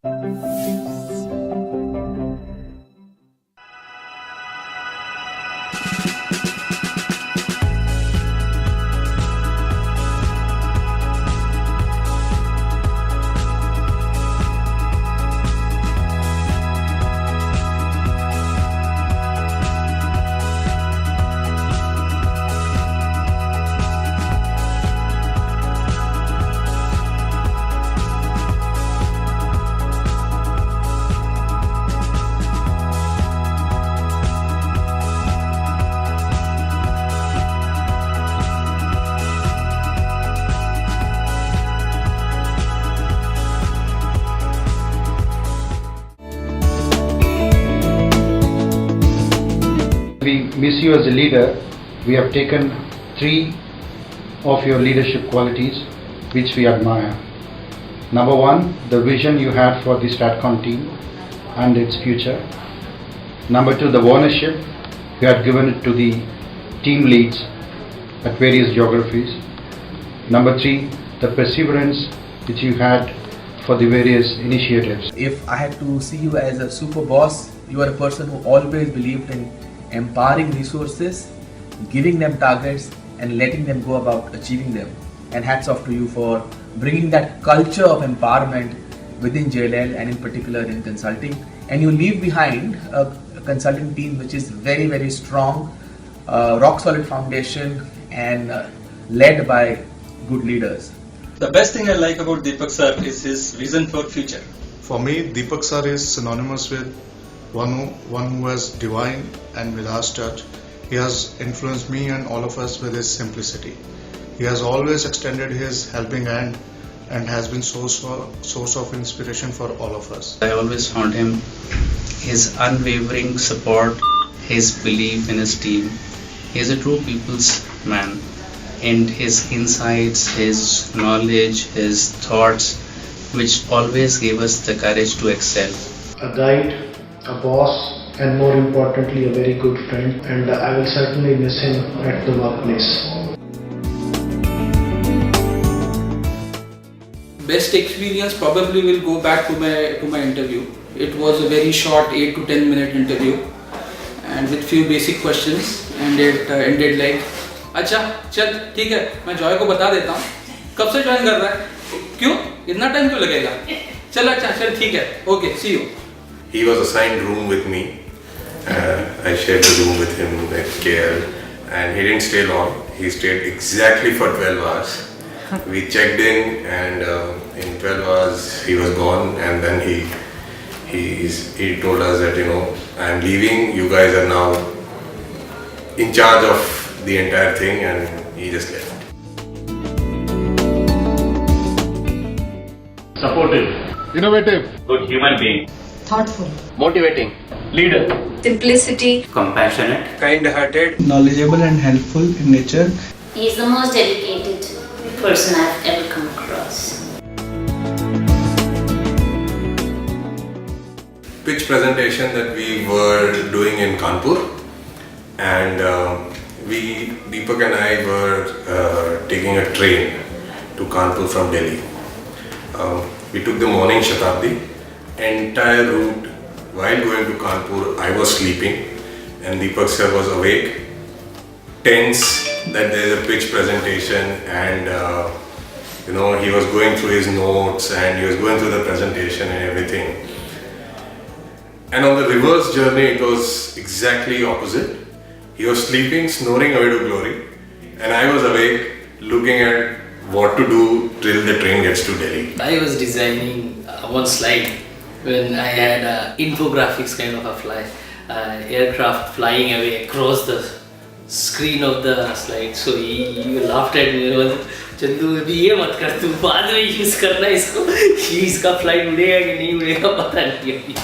We miss you as a leader. We have taken 3 of your leadership qualities which we admire. Number 1, the vision you had for the STATCON team and its future. Number 2, the ownership you had given it to the team leads at various geographies. Number 3, the perseverance which you had for the various initiatives. If I had to see you as a super boss, you are a person who always believed in empowering resources, giving them targets and letting them go about achieving them. And hats off to you for bringing that culture of empowerment within JLL and in particular in consulting. And you leave behind a consulting team which is very, very strong, rock solid foundation and led by good leaders. The best thing I like about Deepak sir is his vision for future. For me, Deepak sir is synonymous with one who has divine and vast touch. He has influenced me and all of us with his simplicity. He has always extended his helping hand and has been source of inspiration for all of us. I always found him, his unwavering support, his belief in his team. He is a true people's man, and his insights, his knowledge, his thoughts, which always gave us the courage to excel. A guide, a boss, and more importantly a very good friend, and I will certainly miss him at the workplace. Best experience probably will go back to my interview. It was a very short 8 to 10 minute interview and with few basic questions, and it ended like, अच्छा चल ठीक है, मैं Joy को बता देता हूँ कब से ज्वाइन कर रहा है, क्यों इतना टाइम क्यों लगेगा, चल अच्छा चल ठीक है, okay, see you. He was assigned room with me. I shared the room with him at KL, and he didn't stay long. He stayed exactly for 12 hours. We checked in, and in 12 hours he was gone. And then he told us that, you know, I'm leaving. You guys are now in charge of the entire thing, and he just left. Supportive, innovative, good human being, thoughtful, motivating, leader, simplicity, compassionate, Kind-hearted, Knowledgeable and helpful in nature. He is the most dedicated person I've ever come across. Pitch presentation that we were doing in Kanpur, and Deepak and I were taking a train to Kanpur from Delhi. We took the morning Shatabdi. Entire route while going to Kanpur, I was sleeping and Deepak sir was awake, tense that there is a pitch presentation, and you know, he was going through his notes and he was going through the presentation and everything. And on the reverse journey, it was exactly opposite. He was sleeping, snoring away to glory, and I was awake, looking at what to do till the train gets to Delhi. I was designing one slide when I had infographics kind of a aircraft flying away across the screen of the slide. So he laughed at me. Chandu अभी ये मत कर, तू बाद में use करना इसको, इसका फ्लाइट उड़ेगा कि नहीं उड़ेगा पता नहीं अभी.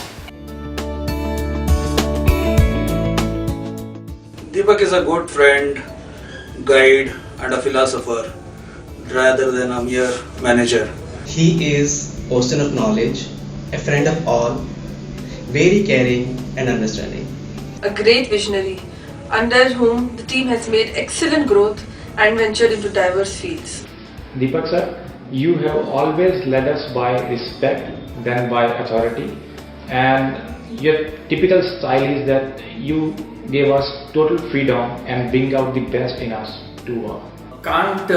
Deepak is a good friend, guide and a philosopher rather than a mere manager. He is a person of knowledge, a friend of all, very caring and understanding. a great visionary under whom the team has made excellent growth and ventured into diverse fields. Deepak sir, you have always led us by respect than by authority. And your typical style is that you gave us total freedom and bring out the best in us to work. Can't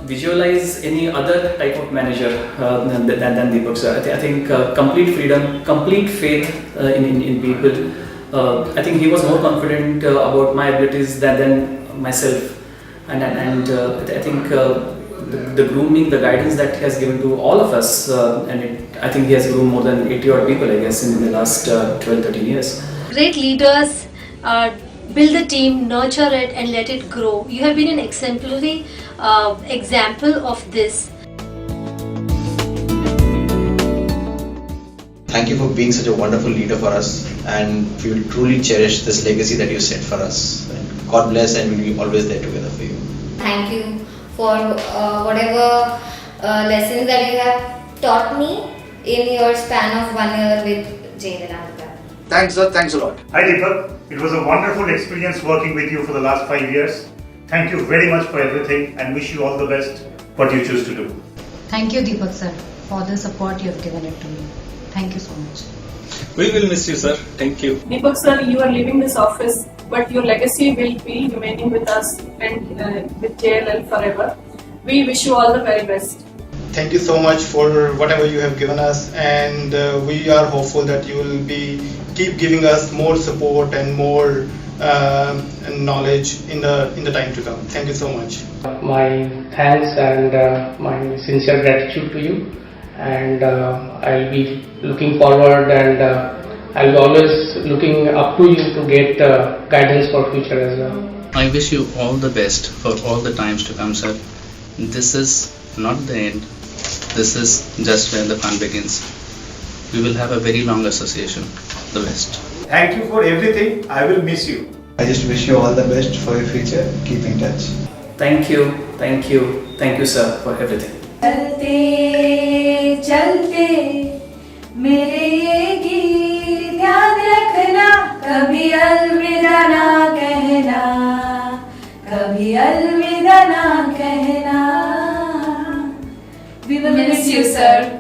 visualize any other type of manager than Deepak sir. I think complete freedom, complete faith in people. I think he was more confident about my abilities than myself, and I think the grooming, the guidance that he has given to all of us, I think he has groomed more than 80 odd people, I guess, in the last 12-13 years. Great leaders build the team, nurture it and let it grow. You have been an exemplary example of this. Thank you for being such a wonderful leader for us, and we will truly cherish this legacy that you set for us. And God bless, and we'll be always there together for you. Thank you for whatever lessons that you have taught me in your span of 1 year with Jay Vedanta. Thanks, sir. Thanks a lot. Hi, Deepak. It was a wonderful experience working with you for the last 5 years. Thank you very much for everything and wish you all the best what you choose to do. Thank you, Deepak sir, for the support you have given it to me. Thank you so much. We will miss you, sir. Thank you. Deepak sir, you are leaving this office, but your legacy will be remaining with us and with JLL forever. We wish you all the very best. Thank you so much for whatever you have given us, and we are hopeful that you will keep giving us more support and more knowledge in the time to come. Thank you so much. My thanks and my sincere gratitude to you, and I'll be looking forward, and I'll be always looking up to you to get guidance for future as well. I wish you all the best for all the times to come, sir. This is not the end. This is just where the fun begins. We will have a very long association. The best. Thank you for everything. I will miss you. I just wish you all the best for your future. Keep in touch. Thank you, sir, for everything. चलते चलते मेरे ये गीत ध्यान रखना, कभी अलविदा ना कहना, कभी अलविदा ना कहना. We will miss you, sir.